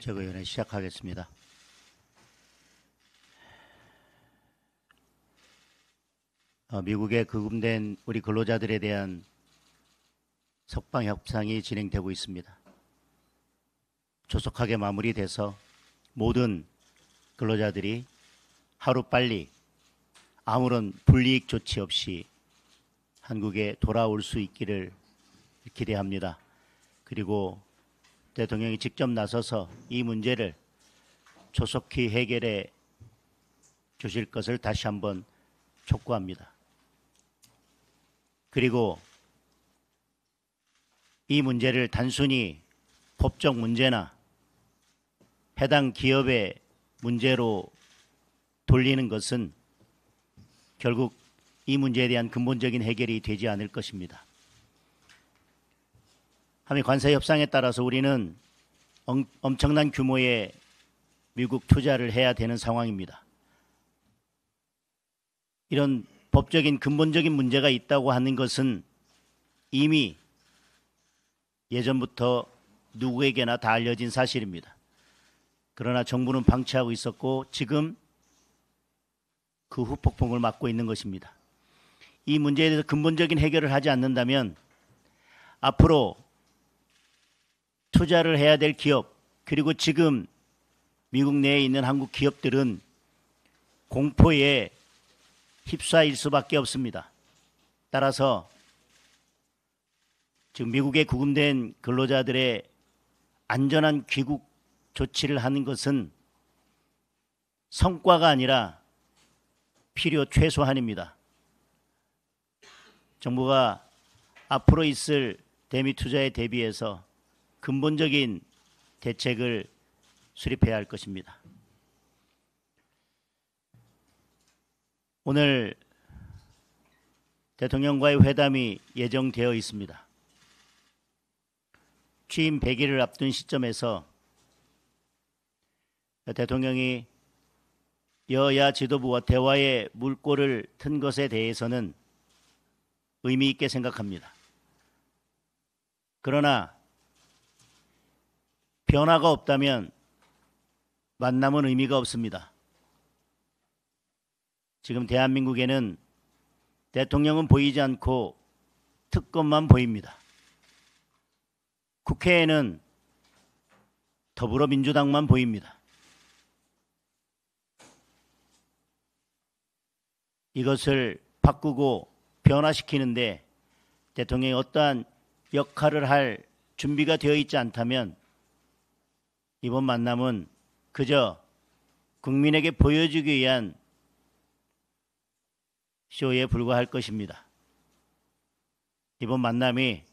최고위원회 시작하겠습니다. 미국에 구금된 우리 근로자들에 대한 석방 협상이 진행되고 있습니다. 조속하게 마무리돼서 모든 근로자들이 하루빨리 아무런 불이익 조치 없이 한국에 돌아올 수 있기를 기대합니다. 그리고 대통령이 직접 나서서 이 문제를 조속히 해결해 주실 것을 다시 한번 촉구합니다. 그리고 이 문제를 단순히 법적 문제나 해당 기업의 문제로 돌리는 것은 결국 이 문제에 대한 근본적인 해결이 되지 않을 것입니다. 한미 관세 협상에 따라서 우리는 엄청난 규모의 미국 투자를 해야 되는 상황입니다. 이런 법적인 근본적인 문제가 있다고 하는 것은 이미 예전부터 누구에게나 다 알려진 사실입니다. 그러나 정부는 방치하고 있었고 지금 그 후폭풍을 맞고 있는 것입니다. 이 문제에 대해서 근본적인 해결을 하지 않는다면 앞으로 투자를 해야 될 기업 그리고 지금 미국 내에 있는 한국 기업들은 공포에 휩싸일 수밖에 없습니다. 따라서 지금 미국에 구금된 근로자들의 안전한 귀국 조치를 하는 것은 성과가 아니라 필요 최소한입니다. 정부가 앞으로 있을 대미 투자에 대비해서 근본적인 대책을 수립해야 할 것입니다. 오늘 대통령과의 회담이 예정되어 있습니다. 취임 100일을 앞둔 시점에서 대통령이 여야 지도부와 대화의 물꼬를 튼 것에 대해서는 의미 있게 생각합니다. 그러나 변화가 없다면 만남은 의미가 없습니다. 지금 대한민국에는 대통령은 보이지 않고 특검만 보입니다. 국회에는 더불어민주당만 보입니다. 이것을 바꾸고 변화시키는데 대통령이 어떠한 역할을 할 준비가 되어 있지 않다면 이번 만남은 그저 국민에게 보여주기 위한 쇼에 불과할 것입니다. 이번 만남이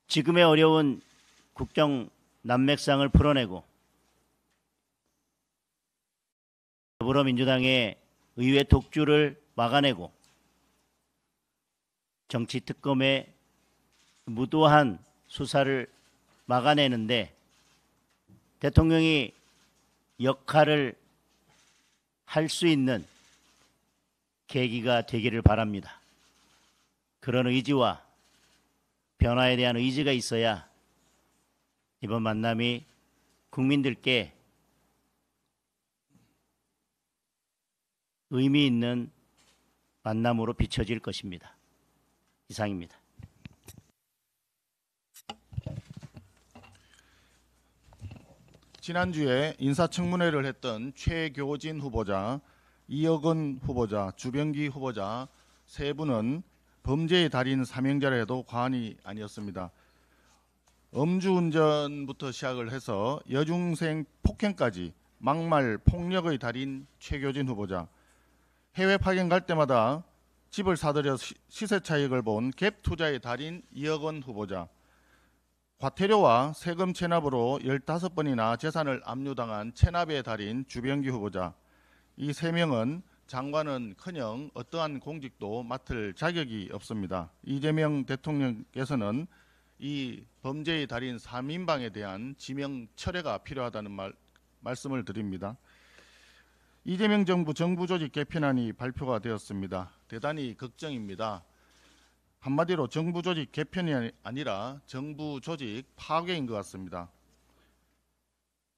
지금의 어려운 국정 난맥상을 풀어내고 더불어민주당의 의회 독주를 막아내고 정치 특검의 무도한 수사를 막아내는데 대통령이 역할을 할 수 있는 계기가 되기를 바랍니다. 그런 의지와 변화에 대한 의지가 있어야 이번 만남이 국민들께 의미 있는 만남으로 비춰질 것입니다. 이상입니다. 지난주에 인사청문회를 했던 최교진 후보자, 이혁은 후보자, 주병기 후보자 세 분은 범죄의 달인 사명자라 해도 과언이 아니었습니다. 음주운전부터 시작을 해서 여중생 폭행까지 막말 폭력의 달인 최교진 후보자, 해외 파견 갈 때마다 집을 사들여 시세 차익을 본 갭 투자의 달인 이혁은 후보자, 과태료와 세금 체납으로 15번이나 재산을 압류당한 체납의 달인 주병기 후보자, 이 세 명은 장관은커녕 어떠한 공직도 맡을 자격이 없습니다. 이재명 대통령께서는 이 범죄의 달인 3인방에 대한 지명 철회가 필요하다는 말씀을 드립니다. 이재명 정부 정부조직 개편안이 발표가 되었습니다. 대단히 걱정입니다. 한마디로 정부조직 개편이 아니라 정부조직 파괴인 것 같습니다.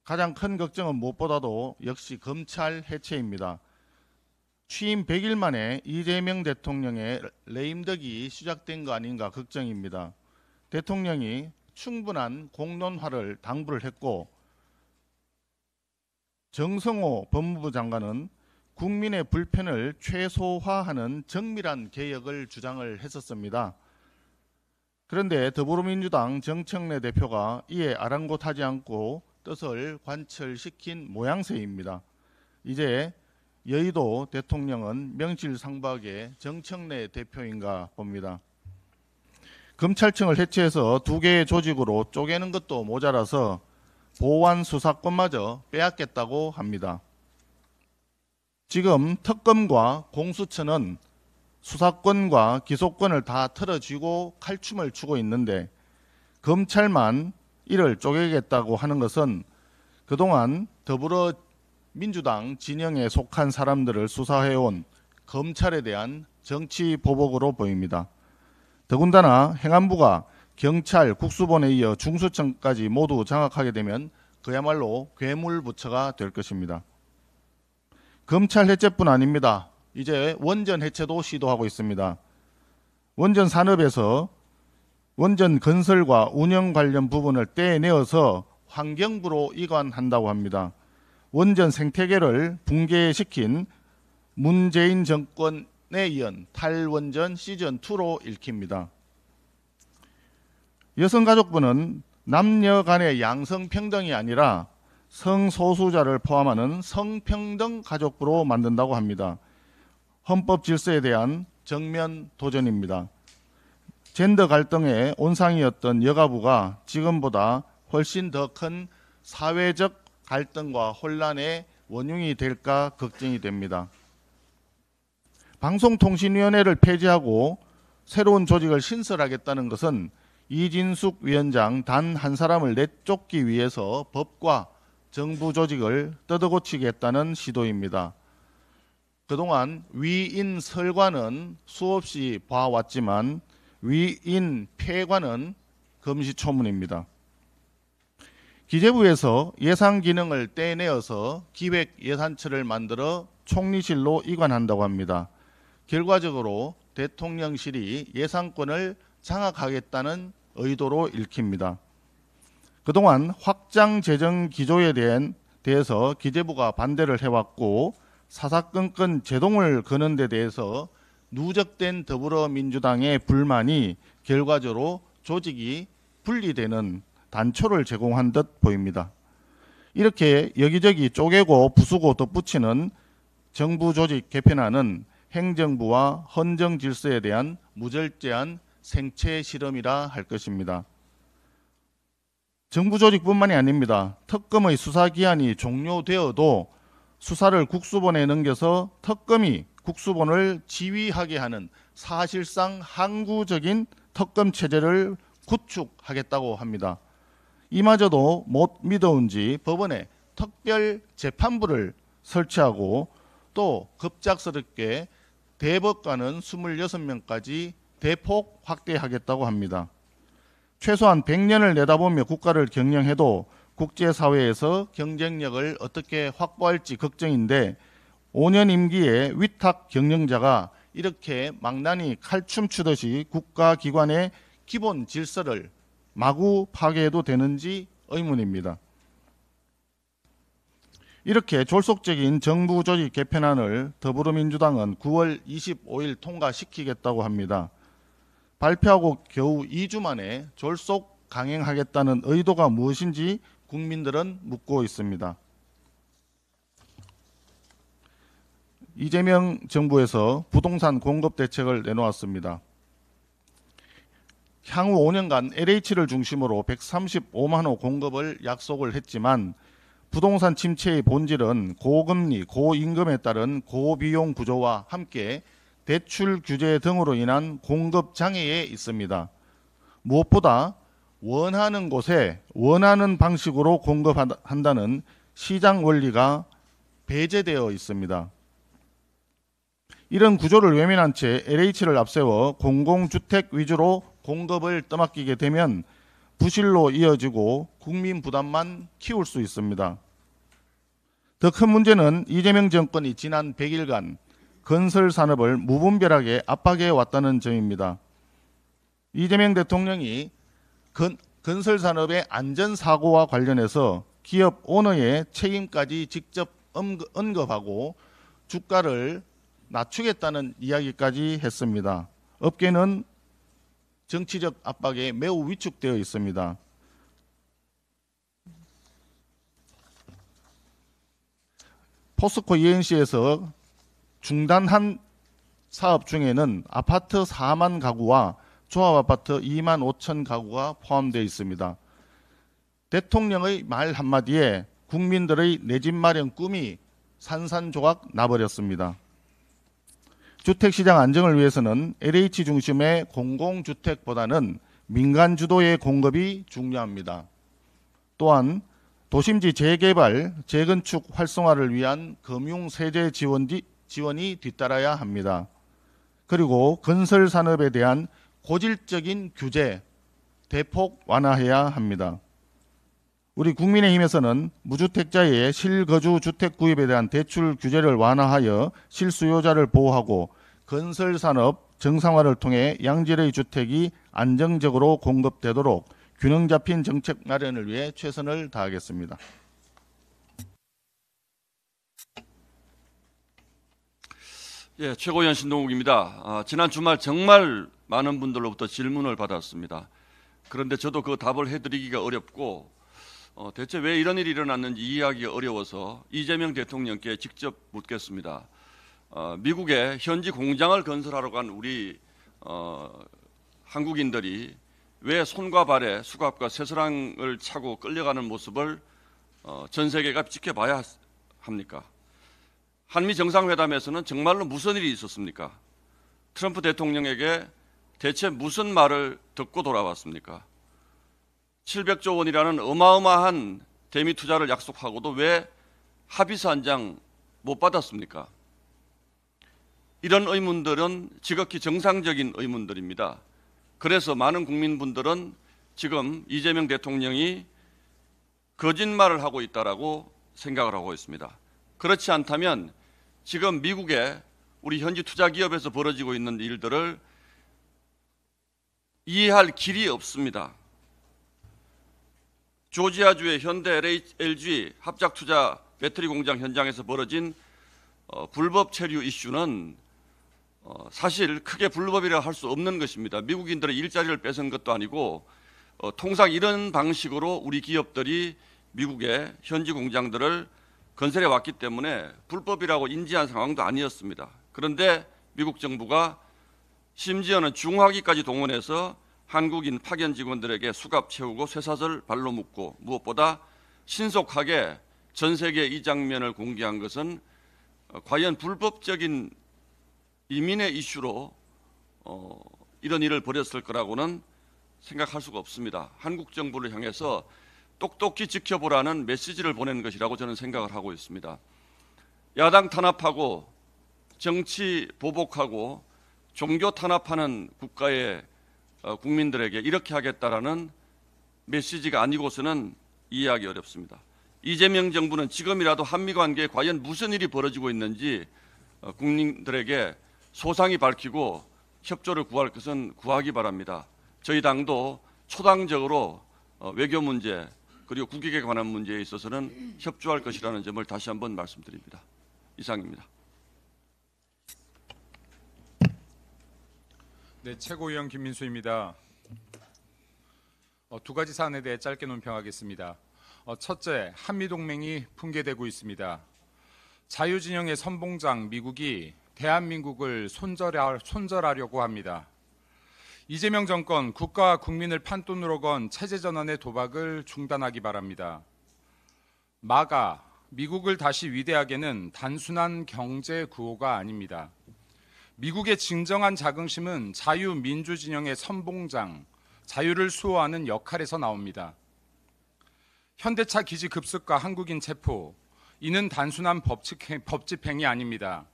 가장 큰 걱정은 무엇보다도 역시 검찰 해체입니다. 취임 100일 만에 이재명 대통령의 레임덕이 시작된 거 아닌가 걱정입니다. 대통령이 충분한 공론화를 당부를 했고 정성호 법무부 장관은 국민의 불편을 최소화하는 정밀한 개혁을 주장을 했었습니다. 그런데 더불어민주당 정청래 대표가 이에 아랑곳하지 않고 뜻을 관철시킨 모양새입니다. 이제 여의도 대통령은 명실상부하게 정청래 대표인가 봅니다. 검찰청을 해체해서 두 개의 조직으로 쪼개는 것도 모자라서 보완 수사권마저 빼앗겠다고 합니다. 지금 특검과 공수처는 수사권과 기소권을 다 틀어쥐고 칼춤을 추고 있는데 검찰만 이를 쪼개겠다고 하는 것은 그동안 더불어민주당 진영에 속한 사람들을 수사해온 검찰에 대한 정치 보복으로 보입니다. 더군다나 행안부가 경찰, 국수본에 이어 중수청까지 모두 장악하게 되면 그야말로 괴물부처가 될 것입니다. 검찰 해체뿐 아닙니다. 이제 원전 해체도 시도하고 있습니다. 원전 산업에서 원전 건설과 운영 관련 부분을 떼내어서 환경부로 이관한다고 합니다. 원전 생태계를 붕괴시킨 문재인 정권에 이은 탈원전 시즌2로 읽힙니다. 여성가족부는 남녀 간의 양성평등이 아니라 성소수자를 포함하는 성평등 가족부로 만든다고 합니다. 헌법 질서에 대한 정면 도전입니다. 젠더 갈등의 온상이었던 여가부가 지금보다 훨씬 더 큰 사회적 갈등과 혼란의 원흉이 될까 걱정이 됩니다. 방송통신위원회를 폐지하고 새로운 조직을 신설하겠다는 것은 이진숙 위원장 단 한 사람을 내쫓기 위해서 법과 정부 조직을 뜯어고치겠다는 시도입니다. 그동안 위인 설관은 수없이 봐왔지만 위인 폐관은 금시초문입니다. 기재부에서 예산 기능을 떼내어서 기획예산처를 만들어 총리실로 이관한다고 합니다. 결과적으로 대통령실이 예산권을 장악하겠다는 의도로 읽힙니다. 그동안 확장 재정 기조에 대해서 기재부가 반대를 해왔고 사사건건 제동을 거는 데 대해서 누적된 더불어민주당의 불만이 결과적으로 조직이 분리되는 단초를 제공한 듯 보입니다. 이렇게 여기저기 쪼개고 부수고 덧붙이는 정부 조직 개편안은 행정부와 헌정 질서에 대한 무절제한 생체 실험이라 할 것입니다. 정부 조직뿐만이 아닙니다. 특검의 수사 기한이 종료되어도 수사를 국수본에 넘겨서 특검이 국수본을 지휘하게 하는 사실상 항구적인 특검 체제를 구축하겠다고 합니다. 이마저도 못 믿어온지 법원에 특별 재판부를 설치하고 또 급작스럽게 대법관은 26명까지 대폭 확대하겠다고 합니다. 최소한 100년을 내다보며 국가를 경영해도 국제사회에서 경쟁력을 어떻게 확보할지 걱정인데 5년 임기의 위탁 경영자가 이렇게 망나니 칼춤 추듯이 국가기관의 기본 질서를 마구 파괴해도 되는지 의문입니다. 이렇게 졸속적인 정부 조직 개편안을 더불어민주당은 9월 25일 통과시키겠다고 합니다. 발표하고 겨우 2주 만에 졸속 강행하겠다는 의도가 무엇인지 국민들은 묻고 있습니다. 이재명 정부에서 부동산 공급 대책을 내놓았습니다. 향후 5년간 LH를 중심으로 135만 호 공급을 약속을 했지만 부동산 침체의 본질은 고금리, 고임금에 따른 고비용 구조와 함께 대출 규제 등으로 인한 공급 장애에 있습니다. 무엇보다 원하는 곳에 원하는 방식으로 공급한다는 시장 원리가 배제되어 있습니다. 이런 구조를 외면한 채 LH를 앞세워 공공주택 위주로 공급을 떠맡기게 되면 부실로 이어지고 국민 부담만 키울 수 있습니다. 더 큰 문제는 이재명 정권이 지난 100일간 건설 산업을 무분별하게 압박해 왔다는 점입니다. 이재명 대통령이 건설 산업의 안전 사고와 관련해서 기업 오너의 책임까지 직접 언급하고 주가를 낮추겠다는 이야기까지 했습니다. 업계는 정치적 압박에 매우 위축되어 있습니다. 포스코 ENC에서 중단한 사업 중에는 아파트 4만 가구와 조합아파트 2만 5천 가구가 포함되어 있습니다. 대통령의 말 한마디에 국민들의 내 집 마련 꿈이 산산조각 나버렸습니다. 주택시장 안정을 위해서는 LH 중심의 공공주택보다는 민간 주도의 공급이 중요합니다. 또한 도심지 재개발, 재건축 활성화를 위한 금융세제 지원이 뒤따라야 합니다. 그리고 건설 산업에 대한 고질적인 규제 대폭 완화해야 합니다. 우리 국민의힘에서는 무주택자의 실거주 주택 구입에 대한 대출 규제를 완화하여 실수요자를 보호하고 건설 산업 정상화를 통해 양질의 주택이 안정적으로 공급되도록 균형 잡힌 정책 마련을 위해 최선을 다하겠습니다. 예, 최고위원 신동욱입니다. 지난 주말 정말 많은 분들로부터 질문을 받았습니다. 그런데 저도 그 답을 해드리기가 어렵고 대체 왜 이런 일이 일어났는지 이해하기가 어려워서 이재명 대통령께 직접 묻겠습니다. 미국에 현지 공장을 건설하러 간 우리 한국인들이 왜 손과 발에 수갑과 쇠사랑을 차고 끌려가는 모습을 전 세계가 지켜봐야 합니까? 한미 정상회담에서는 정말로 무슨 일이 있었습니까? 트럼프 대통령에게 대체 무슨 말을 듣고 돌아왔습니까? 700조 원이라는 어마어마한 대미 투자를 약속하고도 왜 합의서 한 장 못 받았습니까? 이런 의문들은 지극히 정상적인 의문들입니다. 그래서 많은 국민분들은 지금 이재명 대통령이 거짓말을 하고 있다라고 생각을 하고 있습니다. 그렇지 않다면 지금 미국의 우리 현지 투자 기업에서 벌어지고 있는 일들을 이해할 길이 없습니다. 조지아주의 현대 LG 합작 투자 배터리 공장 현장에서 벌어진 불법 체류 이슈는 사실 크게 불법이라 할 수 없는 것입니다. 미국인들의 일자리를 뺏은 것도 아니고 통상 이런 방식으로 우리 기업들이 미국의 현지 공장들을 건설해 왔기 때문에 불법이라고 인지한 상황도 아니었습니다. 그런데 미국 정부가 심지어는 중화기까지 동원해서 한국인 파견 직원들에게 수갑 채우고 쇠사슬 발로 묶고 무엇보다 신속하게 전 세계에 이 장면을 공개한 것은 과연 불법적인 이민의 이슈로 이런 일을 벌였을 거라고는 생각할 수가 없습니다. 한국 정부를 향해서 똑똑히 지켜보라는 메시지를 보내는 것이라고 저는 생각을 하고 있습니다. 야당 탄압하고 정치 보복하고 종교 탄압하는 국가의 국민들에게 이렇게 하겠다라는 메시지가 아니고서는 이해하기 어렵습니다. 이재명 정부는 지금이라도 한미 관계에 과연 무슨 일이 벌어지고 있는지 국민들에게 소상히 밝히고 협조를 구할 것은 구하기 바랍니다. 저희 당도 초당적으로 외교 문제 그리고 국익에 관한 문제에 있어서는 협조할 것이라는 점을 다시 한번 말씀드립니다. 이상입니다. 네, 최고위원 김민수입니다. 두 가지 사안에 대해 짧게 논평하겠습니다. 첫째, 한미동맹이 붕괴되고 있습니다. 자유진영의 선봉장 미국이 대한민국을 손절하려고 합니다. 이재명 정권 국가와 국민을 판돈으로 건 체제전환의 도박을 중단하기 바랍니다. 마가 미국을 다시 위대하게는 단순한 경제 구호가 아닙니다. 미국의 진정한 자긍심은 자유민주진영의 선봉장, 자유를 수호하는 역할에서 나옵니다. 현대차 기지 급습과 한국인 체포, 이는 단순한 법집행이 아닙니다.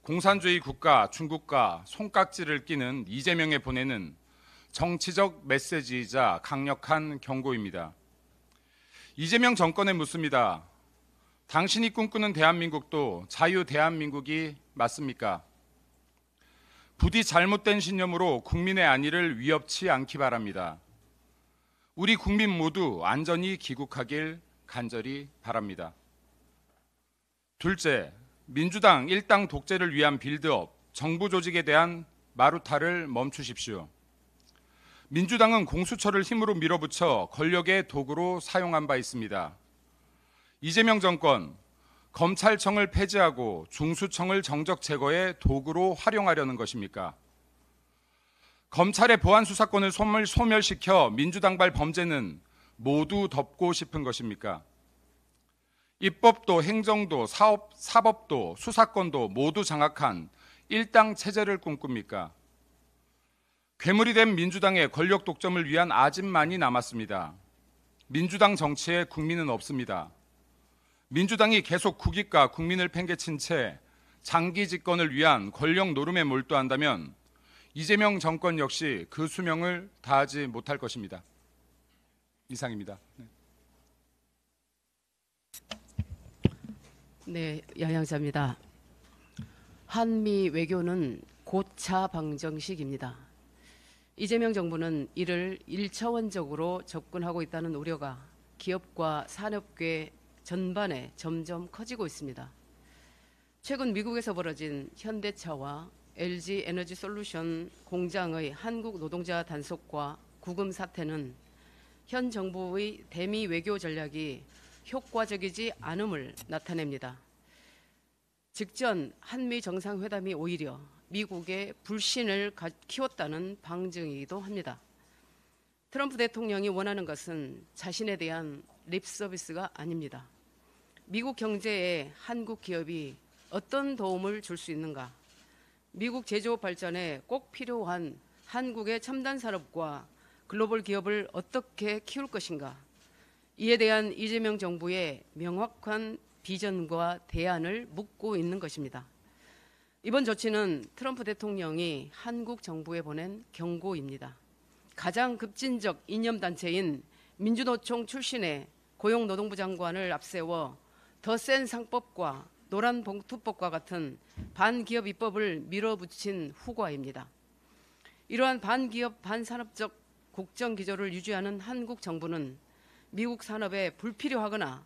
공산주의 국가 중국과 손깍지를 끼는 이재명의 보내는 정치적 메시지이자 강력한 경고입니다. 이재명 정권에 묻습니다. 당신이 꿈꾸는 대한민국도 자유 대한민국이 맞습니까? 부디 잘못된 신념으로 국민의 안위를 위협치 않기 바랍니다. 우리 국민 모두 안전히 귀국하길 간절히 바랍니다. 둘째, 민주당 일당 독재를 위한 빌드업, 정부 조직에 대한 마루타를 멈추십시오. 민주당은 공수처를 힘으로 밀어붙여 권력의 도구로 사용한 바 있습니다. 이재명 정권, 검찰청을 폐지하고 중수청을 정적 제거의 도구로 활용하려는 것입니까? 검찰의 보안 수사권을 소멸시켜 민주당발 범죄는 모두 덮고 싶은 것입니까? 입법도 행정도 사법도 수사권도 모두 장악한 일당 체제를 꿈꿉니까? 괴물이 된 민주당의 권력 독점을 위한 아집만이 남았습니다. 민주당 정치에 국민은 없습니다. 민주당이 계속 국익과 국민을 팽개친 채 장기 집권을 위한 권력 노름에 몰두한다면 이재명 정권 역시 그 수명을 다하지 못할 것입니다. 이상입니다. 네, 양양자입니다. 한미 외교는 고차 방정식입니다. 이재명 정부는 이를 1차원적으로 접근하고 있다는 우려가 기업과 산업계 전반에 점점 커지고 있습니다. 최근 미국에서 벌어진 현대차와 LG 에너지 솔루션 공장의 한국 노동자 단속과 구금 사태는 현 정부의 대미 외교 전략이 효과적이지 않음을 나타냅니다. 직전 한미 정상회담이 오히려 미국의 불신을 키웠다는 방증이기도 합니다. 트럼프 대통령이 원하는 것은 자신에 대한 립 서비스가 아닙니다. 미국 경제에 한국 기업이 어떤 도움을 줄 수 있는가? 미국 제조업 발전에 꼭 필요한 한국의 첨단 산업과 글로벌 기업을 어떻게 키울 것인가? 이에 대한 이재명 정부의 명확한 비전과 대안을 묻고 있는 것입니다. 이번 조치는 트럼프 대통령이 한국 정부에 보낸 경고입니다. 가장 급진적 이념단체인 민주노총 출신의 고용노동부 장관을 앞세워 더 센 상법과 노란봉투법과 같은 반기업 입법을 밀어붙인 후과입니다. 이러한 반기업 반산업적 국정기조를 유지하는 한국 정부는 미국 산업에 불필요하거나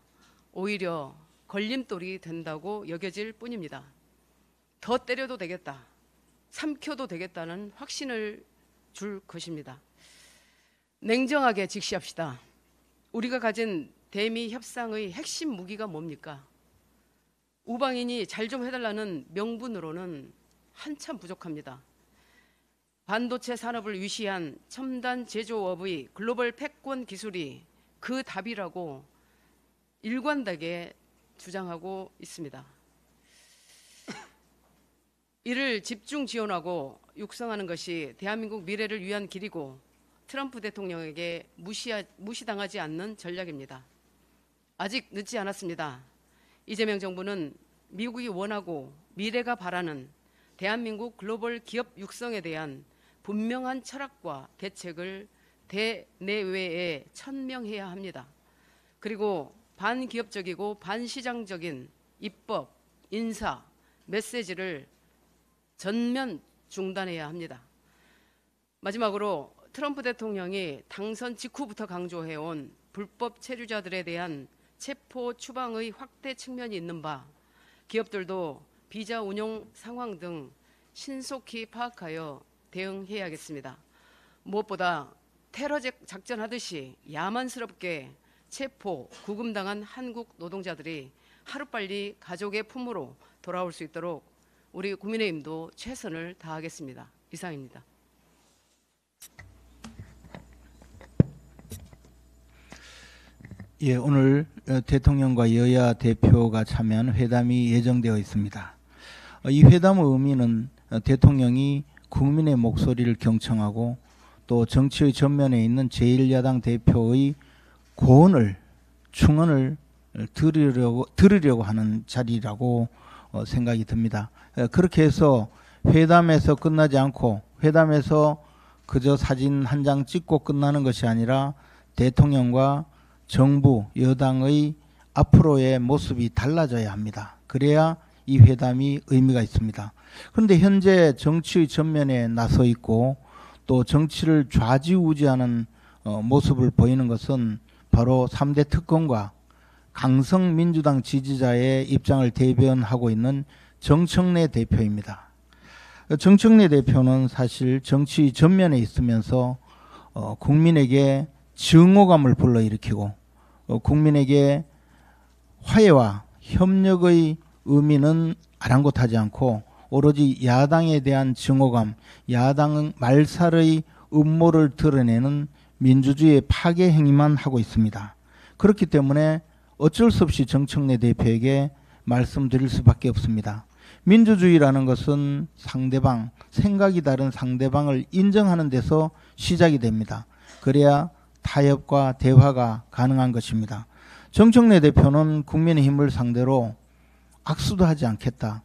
오히려 걸림돌이 된다고 여겨질 뿐입니다. 더 때려도 되겠다, 삼켜도 되겠다는 확신을 줄 것입니다. 냉정하게 직시합시다. 우리가 가진 대미 협상의 핵심 무기가 뭡니까? 우방인이 잘 좀 해달라는 명분으로는 한참 부족합니다. 반도체 산업을 위시한 첨단 제조업의 글로벌 패권 기술이 그 답이라고 일관되게 주장하고 있습니다. 이를 집중 지원하고 육성하는 것이 대한민국 미래를 위한 길이고 트럼프 대통령에게 무시당하지 않는 전략입니다. 아직 늦지 않았습니다. 이재명 정부는 미국이 원하고 미래가 바라는 대한민국 글로벌 기업 육성에 대한 분명한 철학과 대책을 대내외에 천명해야 합니다. 그리고 반기업적이고 반시장적인 입법, 인사, 메시지를 전면 중단해야 합니다. 마지막으로 트럼프 대통령이 당선 직후부터 강조해온 불법 체류자들에 대한 체포 추방의 확대 측면이 있는 바 기업들도 비자 운용 상황 등 신속히 파악하여 대응해야겠습니다. 무엇보다 테러 작전하듯이 야만스럽게 체포, 구금당한 한국 노동자들이 하루빨리 가족의 품으로 돌아올 수 있도록 우리 국민의힘도 최선을 다하겠습니다. 이상입니다. 예, 오늘 대통령과 여야 대표가 참여한 회담이 예정되어 있습니다. 이 회담의 의미는 대통령이 국민의 목소리를 경청하고 또 정치의 전면에 있는 제1야당 대표의 고언을 충언을 들으려고 하는 자리라고 생각이 듭니다. 그렇게 해서 회담에서 끝나지 않고 회담에서 그저 사진 한 장 찍고 끝나는 것이 아니라 대통령과 정부, 여당의 앞으로의 모습이 달라져야 합니다. 그래야 이 회담이 의미가 있습니다. 그런데 현재 정치의 전면에 나서 있고 또 정치를 좌지우지하는 모습을 보이는 것은 바로 3대 특검과 강성 민주당 지지자의 입장을 대변하고 있는 정청래 대표입니다. 정청래 대표는 사실 정치 전면에 있으면서 국민에게 증오감을 불러일으키고 국민에게 화해와 협력의 의미는 아랑곳하지 않고 오로지 야당에 대한 증오감, 야당 말살의 음모를 드러내는 민주주의의 파괴 행위만 하고 있습니다. 그렇기 때문에 어쩔 수 없이 정청래 대표에게 말씀드릴 수밖에 없습니다. 민주주의라는 것은 상대방, 생각이 다른 상대방을 인정하는 데서 시작이 됩니다. 그래야 타협과 대화가 가능한 것입니다. 정청래 대표는 국민의힘을 상대로 악수도 하지 않겠다.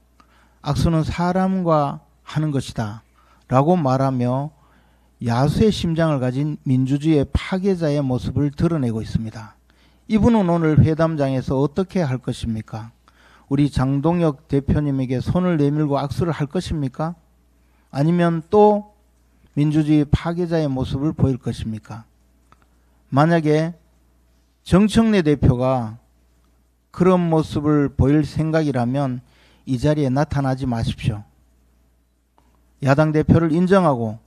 악수는 사람과 하는 것이다. 라고 말하며 야수의 심장을 가진 민주주의의 파괴자의 모습을 드러내고 있습니다. 이분은 오늘 회담장에서 어떻게 할 것입니까? 우리 장동혁 대표님에게 손을 내밀고 악수를 할 것입니까? 아니면 또 민주주의 파괴자의 모습을 보일 것입니까? 만약에 정청래 대표가 그런 모습을 보일 생각이라면 이 자리에 나타나지 마십시오. 야당 대표를 인정하고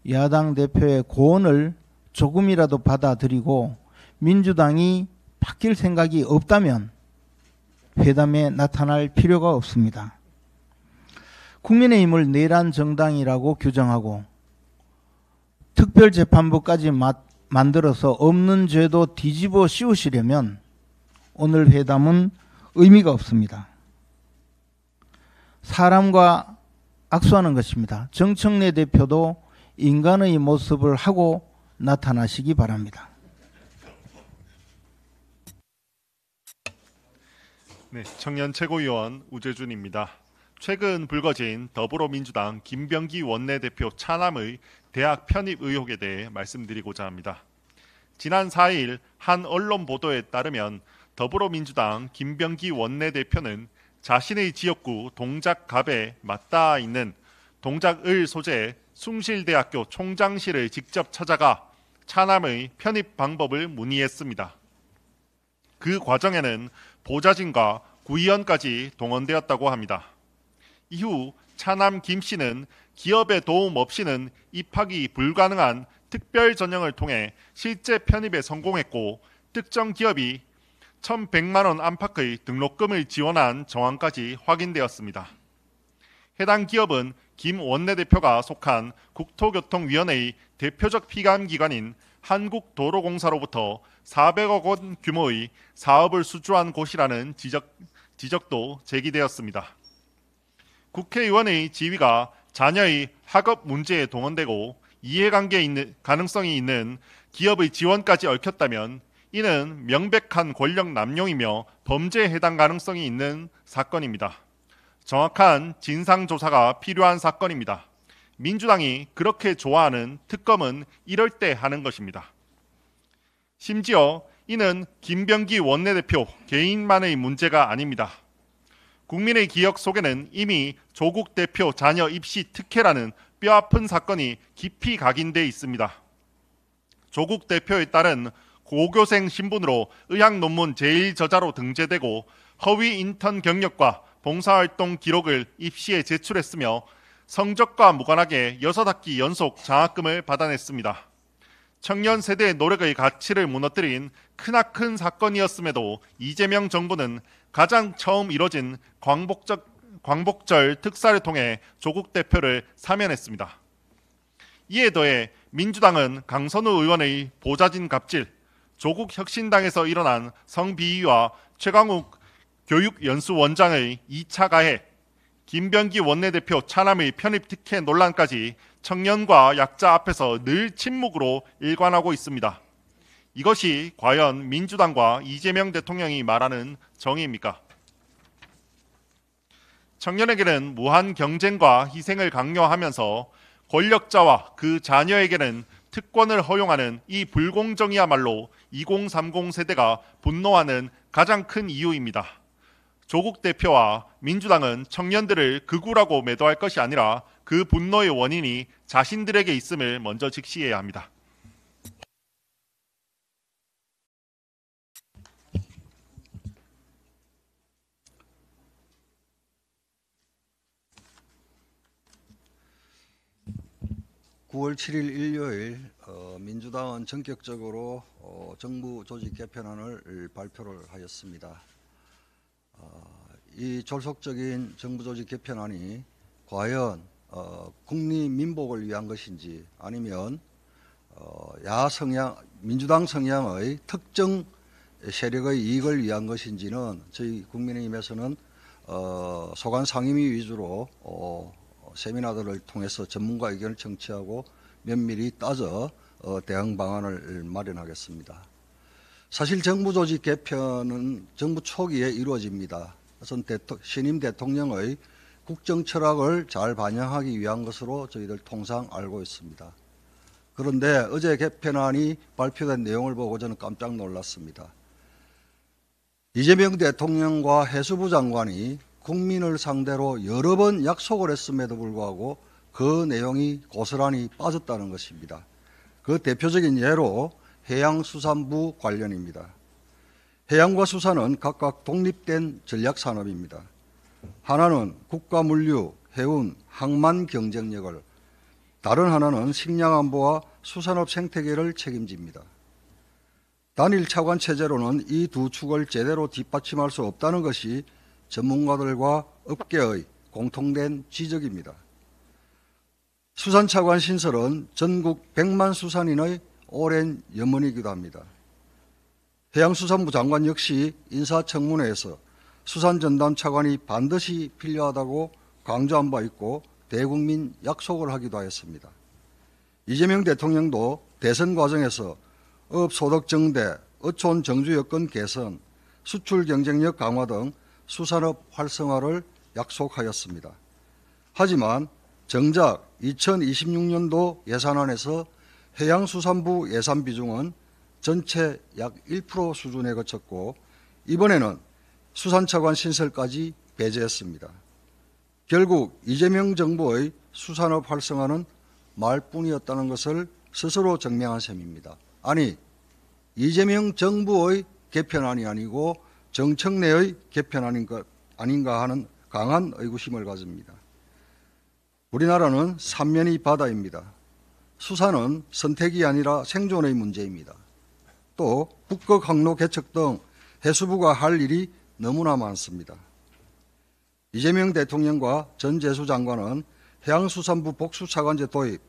야당 대표의 고언을 조금이라도 받아들이고 민주당이 바뀔 생각이 없다면 회담에 나타날 필요가 없습니다. 국민의힘을 내란 정당이라고 규정하고 특별재판부까지 만들어서 없는 죄도 뒤집어 씌우시려면 오늘 회담은 의미가 없습니다. 사람과 악수하는 것입니다. 정청래 대표도 인간의 모습을 하고 나타나시기 바랍니다. 네, 청년 최고위원 우재준입니다. 최근 불거진 더불어민주당 김병기 원내대표 차남의 대학 편입 의혹에 대해 말씀드리고자 합니다. 지난 4일 한 언론 보도에 따르면 더불어민주당 김병기 원내대표는 자신의 지역구 동작갑에 맞닿아 있는 동작을 소재 숭실대학교 총장실을 직접 찾아가 차남의 편입 방법을 문의했습니다. 그 과정에는 보좌진과 구의원까지 동원되었다고 합니다. 이후 차남 김 씨는 기업의 도움 없이는 입학이 불가능한 특별 전형을 통해 실제 편입에 성공했고 특정 기업이 1,100만 원 안팎의 등록금을 지원한 정황까지 확인되었습니다. 해당 기업은 김 원내대표가 속한 국토교통위원회의 대표적 피감기관인 한국도로공사로부터 400억 원 규모의 사업을 수주한 곳이라는 지적도 제기되었습니다. 국회의원의 지위가 자녀의 학업 문제에 동원되고 이해관계 가능성이 있는 기업의 지원까지 얽혔다면 이는 명백한 권력 남용이며 범죄에 해당 가능성이 있는 사건입니다. 정확한 진상조사가 필요한 사건입니다. 민주당이 그렇게 좋아하는 특검은 이럴 때 하는 것입니다. 심지어 이는 김병기 원내대표 개인만의 문제가 아닙니다. 국민의 기억 속에는 이미 조국 대표 자녀 입시 특혜라는 뼈아픈 사건이 깊이 각인돼 있습니다. 조국 대표의 딸은 고교생 신분으로 의학 논문 제1저자로 등재되고 허위 인턴 경력과 봉사활동 기록을 입시에 제출했으며 성적과 무관하게 6학기 연속 장학금을 받아냈습니다. 청년 세대의 노력의 가치를 무너뜨린 크나큰 사건이었음에도 이재명 정부는 가장 처음 이뤄진 광복절 특사를 통해 조국 대표를 사면했습니다. 이에 더해 민주당은 강선우 의원의 보좌진 갑질, 조국 혁신당에서 일어난 성비위와 최강욱 교육연수원장의 2차 가해, 김병기 원내대표 차남의 편입 특혜 논란까지 청년과 약자 앞에서 늘 침묵으로 일관하고 있습니다. 이것이 과연 민주당과 이재명 대통령이 말하는 정의입니까? 청년에게는 무한 경쟁과 희생을 강요하면서 권력자와 그 자녀에게는 특권을 허용하는 이 불공정이야말로 2030 세대가 분노하는 가장 큰 이유입니다. 조국 대표와 민주당은 청년들을 극우라고 매도할 것이 아니라 그 분노의 원인이 자신들에게 있음을 먼저 직시해야 합니다. (9월 7일) 일요일 민주당은 전격적으로 정부 조직 개편안을 발표를 하였습니다. 이 졸속적인 정부 조직 개편안이 과연 국민 민복을 위한 것인지 아니면 민주당 성향의 특정 세력의 이익을 위한 것인지는 저희 국민의힘에서는 소관 상임위 위주로 세미나들을 통해서 전문가 의견을 청취하고 면밀히 따져 대응 방안을 마련하겠습니다. 사실 정부 조직 개편은 정부 초기에 이루어집니다. 그것은 신임 대통령의 국정 철학을 잘 반영하기 위한 것으로 저희들 통상 알고 있습니다. 그런데 어제 개편안이 발표된 내용을 보고 저는 깜짝 놀랐습니다. 이재명 대통령과 해수부 장관이 국민을 상대로 여러 번 약속을 했음에도 불구하고 그 내용이 고스란히 빠졌다는 것입니다. 그 대표적인 예로 해양수산부 관련입니다. 해양과 수산은 각각 독립된 전략산업입니다. 하나는 국가물류, 해운, 항만 경쟁력을, 다른 하나는 식량안보와 수산업 생태계를 책임집니다. 단일 차관 체제로는 이 두 축을 제대로 뒷받침할 수 없다는 것이 전문가들과 업계의 공통된 지적입니다. 수산차관 신설은 전국 100만 수산인의 오랜 염원이기도 합니다. 해양수산부 장관 역시 인사청문회에서 수산전담 차관이 반드시 필요하다고 강조한 바 있고 대국민 약속을 하기도 하였습니다. 이재명 대통령도 대선 과정에서 업소득 증대, 어촌 정주 여건 개선, 수출 경쟁력 강화 등 수산업 활성화를 약속하였습니다. 하지만 정작 2026년도 예산안에서 해양수산부 예산 비중은 전체 약 1% 수준에 그쳤고 이번에는 수산차관 신설까지 배제했습니다. 결국 이재명 정부의 수산업 활성화는 말뿐이었다는 것을 스스로 증명한 셈입니다. 아니, 이재명 정부의 개편안이 아니고 정청래의 개편안인 것 아닌가 하는 강한 의구심을 가집니다. 우리나라는 삼면이 바다입니다. 수산은 선택이 아니라 생존의 문제입니다. 또 북극 항로 개척 등 해수부가 할 일이 너무나 많습니다. 이재명 대통령과 전 재수장관은 해양수산부 복수차관제 도입,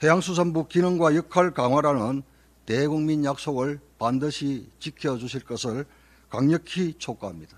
해양수산부 기능과 역할 강화라는 대국민 약속을 반드시 지켜주실 것을 강력히 촉구합니다.